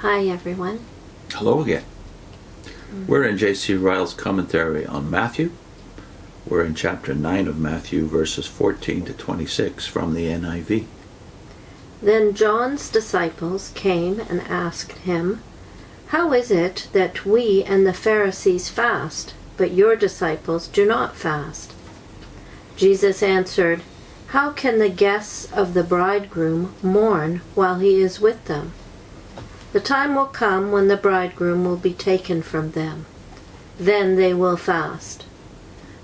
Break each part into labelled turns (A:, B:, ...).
A: Hi, everyone.
B: Hello again. We're in J.C. Ryle's commentary on Matthew. We're in chapter 9 of Matthew, verses 14 to 26 from the NIV.
A: Then John's disciples came and asked him, "How is it that we and the Pharisees fast, but your disciples do not fast?" Jesus answered, "How can the guests of the bridegroom mourn while he is with them? The time will come when the bridegroom will be taken from them. Then they will fast.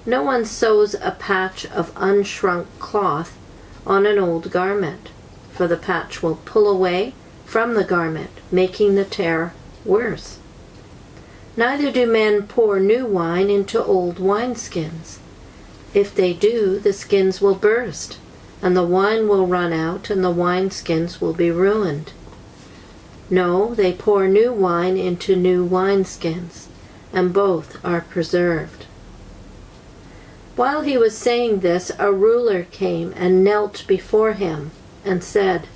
A: No one sews a patch of unshrunk cloth on an old garment, for the patch will pull away from the garment, making the tear worse. Neither do men pour new wine into old wineskins. If they do, the skins will burst, and the wine will run out, and the wineskins will be ruined. No, they pour new wine into new wineskins, and both are preserved." While he was saying this, a ruler came and knelt before him and said,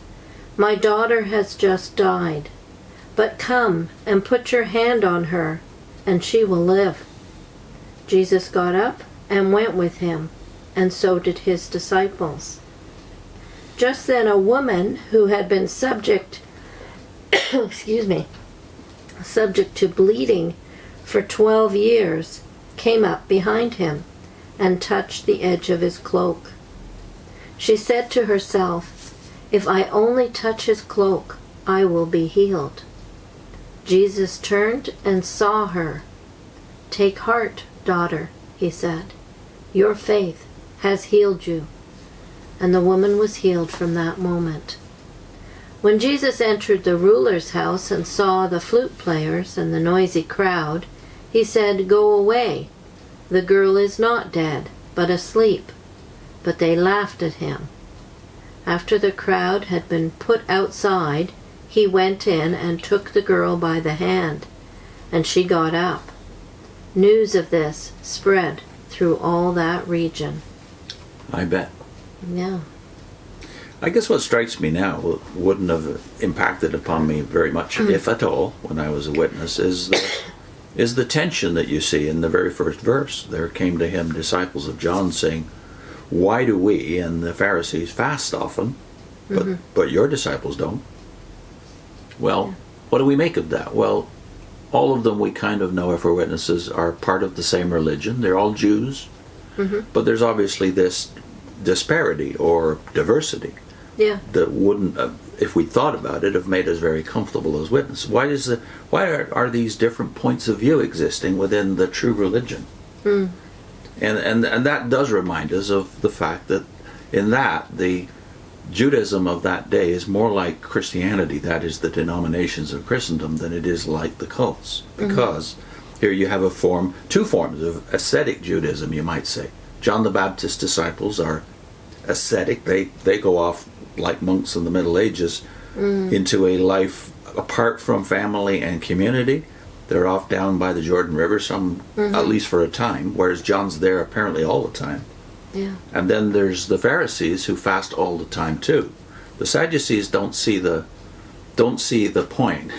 A: "My daughter has just died, but come and put your hand on her, and she will live." Jesus got up and went with him, and so did his disciples. Just then a woman who had been subject to bleeding for 12 years came up behind him and touched the edge of his cloak. She said to herself, "If I only touch his cloak, I will be healed." Jesus turned and saw her. "Take heart, daughter," he said. "Your faith has healed you." And the woman was healed from that moment. When Jesus entered the ruler's house and saw the flute players and the noisy crowd, he said, "Go away. The girl is not dead, but asleep." But they laughed at him. After the crowd had been put outside, he went in and took the girl by the hand, and she got up. News of this spread through all that region.
B: I bet.
A: Yeah.
B: I guess what strikes me now wouldn't have impacted upon me very much, if at all, when I was a witness, is the tension that you see in the very first verse. There came to him disciples of John saying, "Why do we and the Pharisees fast often, but your disciples don't?" Well, what do we make of that? Well, all of them we kind of know, if we're witnesses, are part of the same religion. They're all Jews, but there's obviously this disparity or diversity.
A: Yeah.
B: That wouldn't, if we thought about it, have made us very comfortable as witnesses. Why are these different points of view existing within the true religion? And that does remind us of the fact that in that the Judaism of that day is more like Christianity, that is the denominations of Christendom, than it is like the cults. Because here you have two forms of ascetic Judaism, you might say. John the Baptist's disciples are ascetic. They go off like monks in the Middle Ages into a life apart from family and community. They're off down by the Jordan River, at least for a time, whereas John's there apparently all the time.
A: Yeah.
B: And then there's the Pharisees who fast all the time too. The Sadducees don't see the point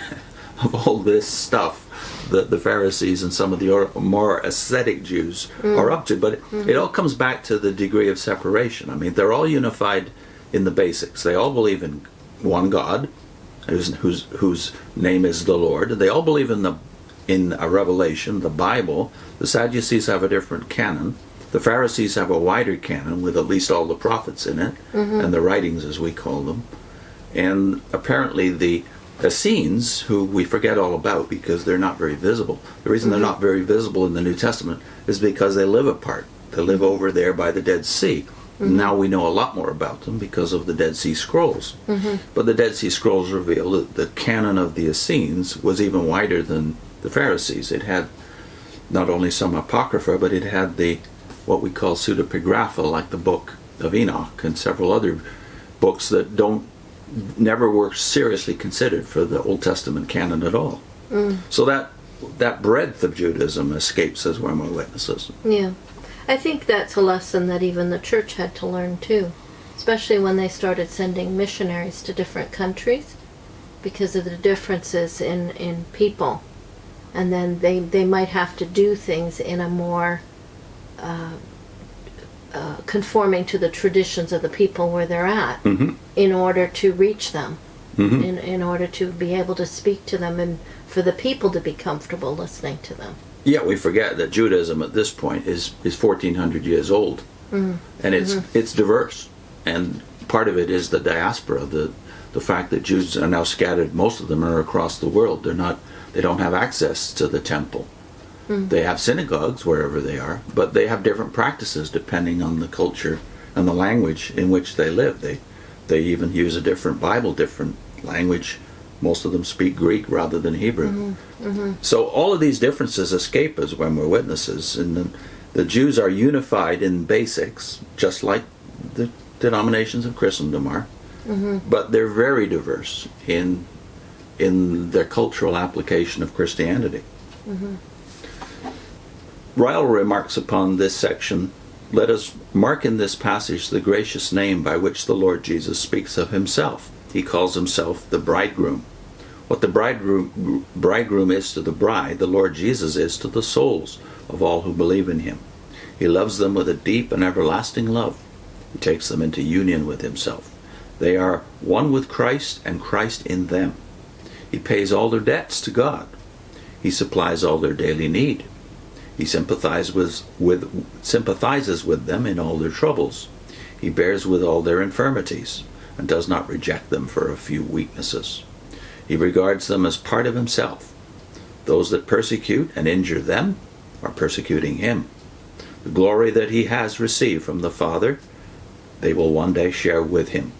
B: of all this stuff that the Pharisees and some of the more ascetic Jews are up to. But it all comes back to the degree of separation. I mean, they're all unified in the basics. They all believe in one God, whose name is the Lord. They all believe in a revelation, the Bible. The Sadducees have a different canon. The Pharisees have a wider canon with at least all the prophets in it, and the writings, as we call them. And apparently the Essenes, who we forget all about because they're not very visible. The reason they're not very visible in the New Testament is because they live apart. They live over there by the Dead Sea. Now we know a lot more about them because of the Dead Sea Scrolls. But the Dead Sea Scrolls reveal that the canon of the Essenes was even wider than the Pharisees. It had not only some Apocrypha, but it had what we call pseudepigrapha, like the Book of Enoch and several other books that never were seriously considered for the Old Testament canon at all. So that breadth of Judaism escapes us when we're witnesses.
A: Yeah. I think that's a lesson that even the church had to learn too, especially when they started sending missionaries to different countries. because of the differences in people. And then they might have to do things in a more conforming to the traditions of the people where they're at, in order to reach them, in order to be able to speak to them, and for the people to be comfortable listening to them.
B: Yeah, we forget that Judaism at this point is 1,400 years old, and it's diverse, and part of it is the diaspora, the fact that Jews are now scattered. Most of them are across the world. They don't have access to the temple. They have synagogues wherever they are, but they have different practices depending on the culture and the language in which they live. They even use a different Bible, different language. Most of them speak Greek rather than Hebrew. So all of these differences escape us when we're witnesses, and the Jews are unified in basics, just like the denominations of Christendom are, but they're very diverse in their cultural application of Christianity. Ryle remarks upon this section, "Let us mark in this passage the gracious name by which the Lord Jesus speaks of himself. He calls himself the bridegroom. What the bridegroom is to the bride, the Lord Jesus is to the souls of all who believe in him. He loves them with a deep and everlasting love. He takes them into union with himself. They are one with Christ and Christ in them. He pays all their debts to God. He supplies all their daily need. He sympathizes with them in all their troubles. He bears with all their infirmities and does not reject them for a few weaknesses. He regards them as part of himself. Those that persecute and injure them are persecuting him. The glory that he has received from the Father, they will one day share with him.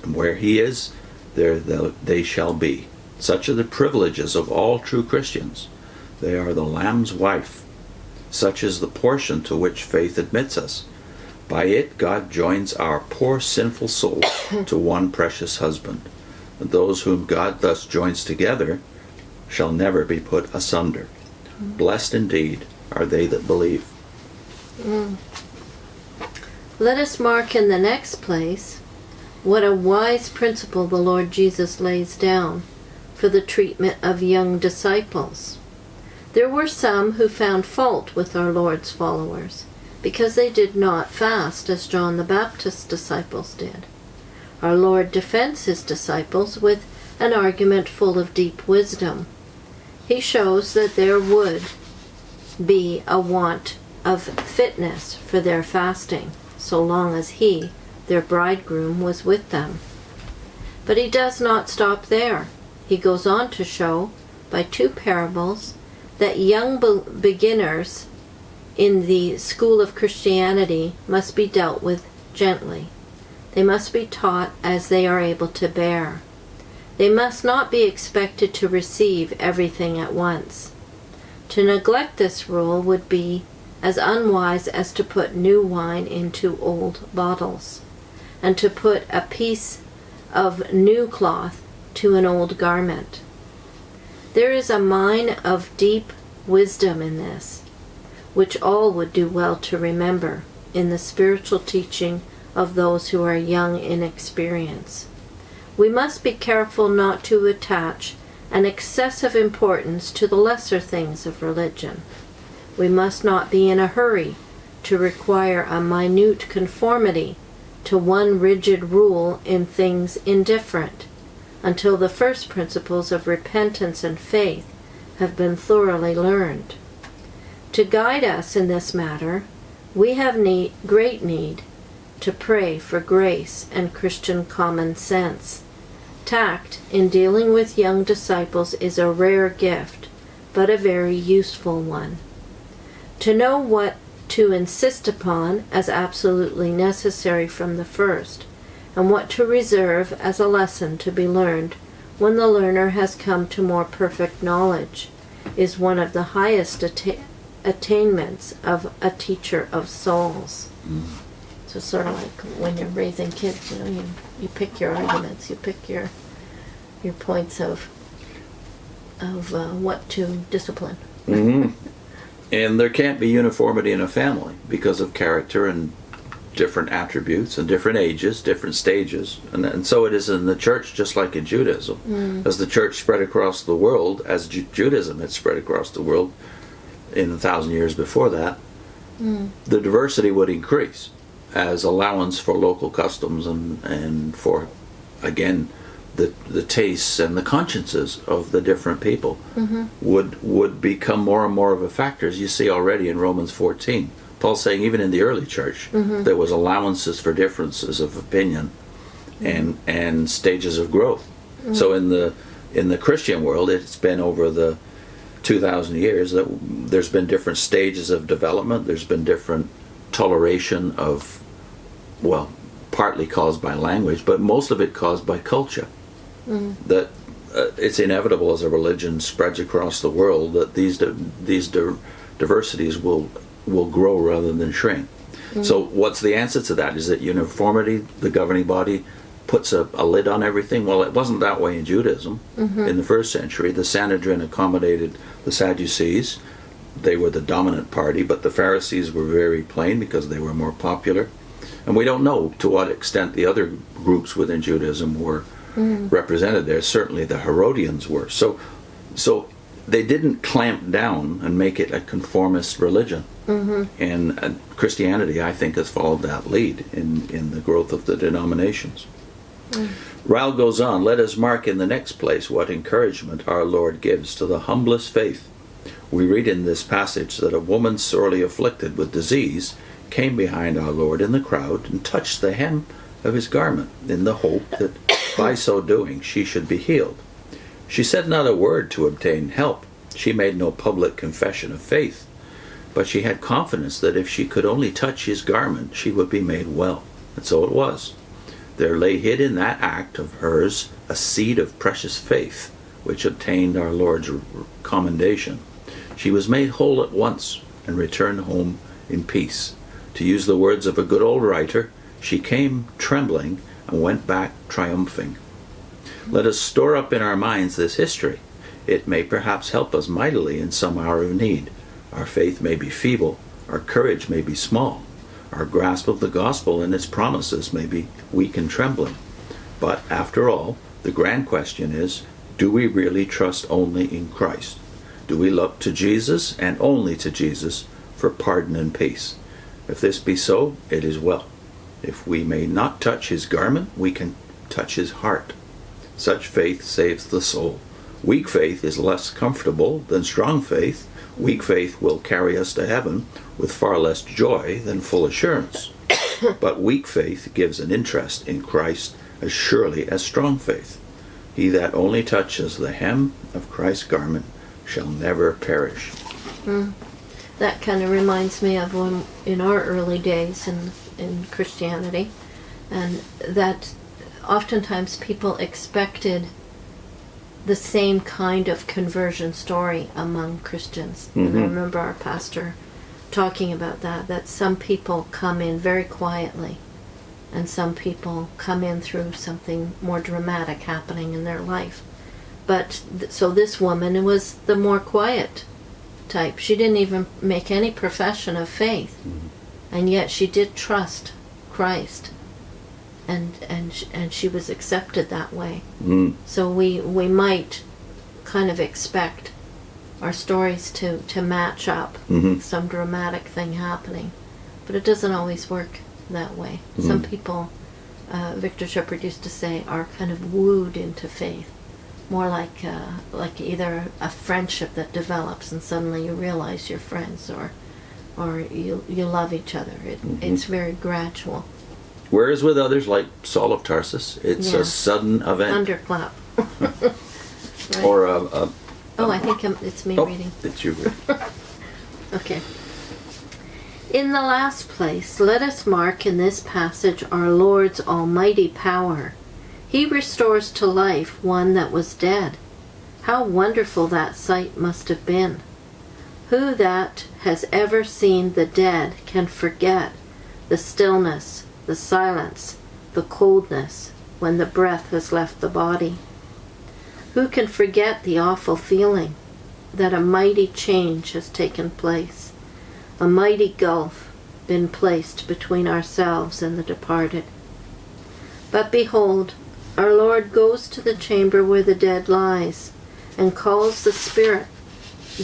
B: And where he is, there they shall be. Such are the privileges of all true Christians. They are the Lamb's wife. Such is the portion to which faith admits us. By it God joins our poor sinful souls to one precious husband. And those whom God thus joins together shall never be put asunder. Blessed indeed are they that believe."
A: Let us mark in the next place what a wise principle the Lord Jesus lays down for the treatment of young disciples. There were some who found fault with our Lord's followers because they did not fast as John the Baptist's disciples did. Our Lord defends his disciples with an argument full of deep wisdom. He shows that there would be a want of fitness for their fasting, so long as he, their bridegroom, was with them. But he does not stop there. He goes on to show, by two parables, that young beginners in the school of Christianity must be dealt with gently. They must be taught as they are able to bear. They must not be expected to receive everything at once. To neglect this rule would be as unwise as to put new wine into old bottles, and to put a piece of new cloth to an old garment. There is a mine of deep wisdom in this, which all would do well to remember in the spiritual teaching of those who are young in experience. We must be careful not to attach an excessive importance to the lesser things of religion. We must not be in a hurry to require a minute conformity to one rigid rule in things indifferent, until the first principles of repentance and faith have been thoroughly learned. To guide us in this matter, we have great need to pray for grace and Christian common sense. Tact in dealing with young disciples is a rare gift, but a very useful one. To know what to insist upon as absolutely necessary from the first, and what to reserve as a lesson to be learned when the learner has come to more perfect knowledge, is one of the highest attainments of a teacher of souls. So sort of like when you're raising kids, you pick your arguments, you pick your points of what to discipline.
B: And there can't be uniformity in a family because of character and different attributes and different ages, different stages. And so it is in the church, just like in Judaism. As the church spread across the world, as Judaism had spread across the world in 1,000 years before that, the diversity would increase as allowance for local customs and for, again, the tastes and the consciences of the different people would become more and more of a factor, as you see already in Romans 14. Paul's saying even in the early church there was allowances for differences of opinion and stages of growth. So in the Christian world, it's been over the 2,000 years that there's been different stages of development. There's been different toleration of, well, partly caused by language, but most of it caused by culture. That it's inevitable as a religion spreads across the world that these diversities will grow rather than shrink. So what's the answer to that? Is that uniformity, the governing body, puts a lid on everything? Well, it wasn't that way in Judaism. In the first century, the Sanhedrin accommodated the Sadducees. They were the dominant party, but the Pharisees were very plain because they were more popular. And we don't know to what extent the other groups within Judaism were represented there. Certainly the Herodians were. So they didn't clamp down and make it a conformist religion. And Christianity, I think, has followed that lead in the growth of the denominations. Ryle goes on, let us mark in the next place what encouragement our Lord gives to the humblest faith. We read in this passage that a woman sorely afflicted with disease came behind our Lord in the crowd and touched the hem of his garment in the hope that by so doing she should be healed. She said not a word to obtain help. She made no public confession of faith, but she had confidence that if she could only touch his garment, she would be made well. And so it was. There lay hid in that act of hers a seed of precious faith, which obtained our Lord's commendation. She was made whole at once and returned home in peace. To use the words of a good old writer, she came trembling and went back triumphing. Let us store up in our minds this history. It may perhaps help us mightily in some hour of need. Our faith may be feeble, our courage may be small, our grasp of the gospel and its promises may be weak and trembling. But after all, the grand question is, do we really trust only in Christ? Do we look to Jesus and only to Jesus for pardon and peace? If this be so, it is well. If we may not touch his garment, we can touch his heart. Such faith saves the soul. Weak faith is less comfortable than strong faith. Weak faith will carry us to heaven with far less joy than full assurance. But weak faith gives an interest in Christ as surely as strong faith. He that only touches the hem of Christ's garment shall never perish.
A: That kind of reminds me of when in our early days in Christianity, and that oftentimes people expected the same kind of conversion story among Christians. And I remember our pastor talking about that some people come in very quietly and some people come in through something more dramatic happening in their life. But so this woman was the more quiet type. She didn't even make any profession of faith, and yet she did trust Christ, and she was accepted that way. So we might kind of expect our stories to match up some dramatic thing happening, but it doesn't always work that way. Some people, Victor Shepherd used to say, are kind of wooed into faith, more like either a friendship that develops and suddenly you realize you're friends, or you love each other. It's very gradual.
B: Whereas with others, like Saul of Tarsus, it's a sudden event.
A: Thunderclap. Right.
B: Or
A: I think it's me reading.
B: It's you reading.
A: Okay. In the last place, let us mark in this passage our Lord's almighty power. He restores to life one that was dead. How wonderful that sight must have been. Who that has ever seen the dead can forget the stillness, the silence, the coldness when the breath has left the body? Who can forget the awful feeling that a mighty change has taken place, a mighty gulf been placed between ourselves and the departed. But behold, our Lord goes to the chamber where the dead lies, and calls the spirit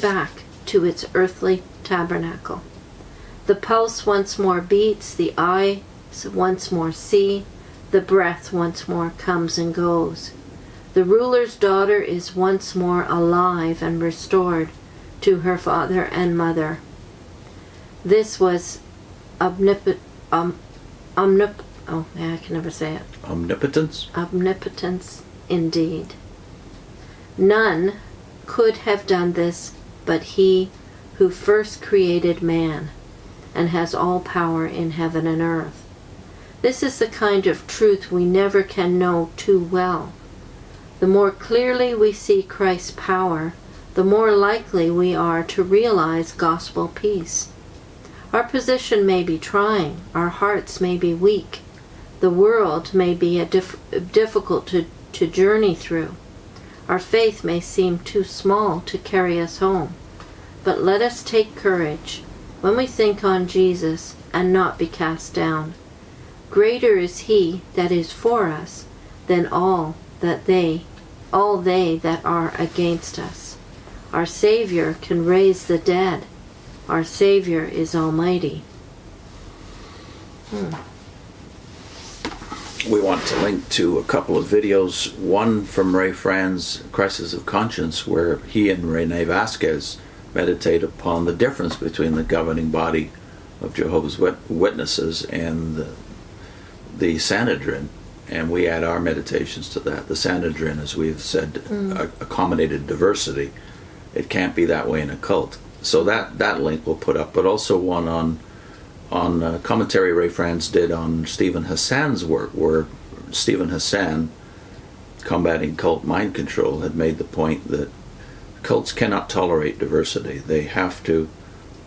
A: back to its earthly tabernacle. The pulse once more beats, the eyes once more see, the breath once more comes and goes. The ruler's daughter is once more alive and restored to her father and mother. This was omnipotence indeed. None could have done this but he who first created man and has all power in heaven and earth. This is the kind of truth we never can know too well. The more clearly we see Christ's power, the more likely we are to realize gospel peace. Our position may be trying, our hearts may be weak, the world may be difficult to journey through. Our faith may seem too small to carry us home. But let us take courage when we think on Jesus and not be cast down. Greater is he that is for us than all they that are against us. Our Savior can raise the dead. Our Savior is almighty.
B: We want to link to a couple of videos, one from Ray Fran's Crisis of Conscience, where he and Rene Vasquez meditate upon the difference between the governing body of Jehovah's Witnesses and the Sanhedrin, and we add our meditations to that. The Sanhedrin, as we've said, accommodated diversity. It can't be that way in a cult. So that link we'll put up, but also one on commentary Ray Franz did on Stephen Hassan's work, where Stephen Hassan, combating cult mind control, had made the point that cults cannot tolerate diversity. They have to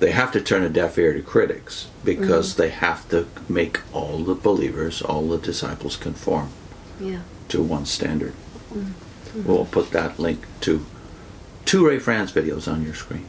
B: turn a deaf ear to critics, because they have to make all the believers, all the disciples conform to one standard. We'll put that link to two Ray Franz videos on your screen.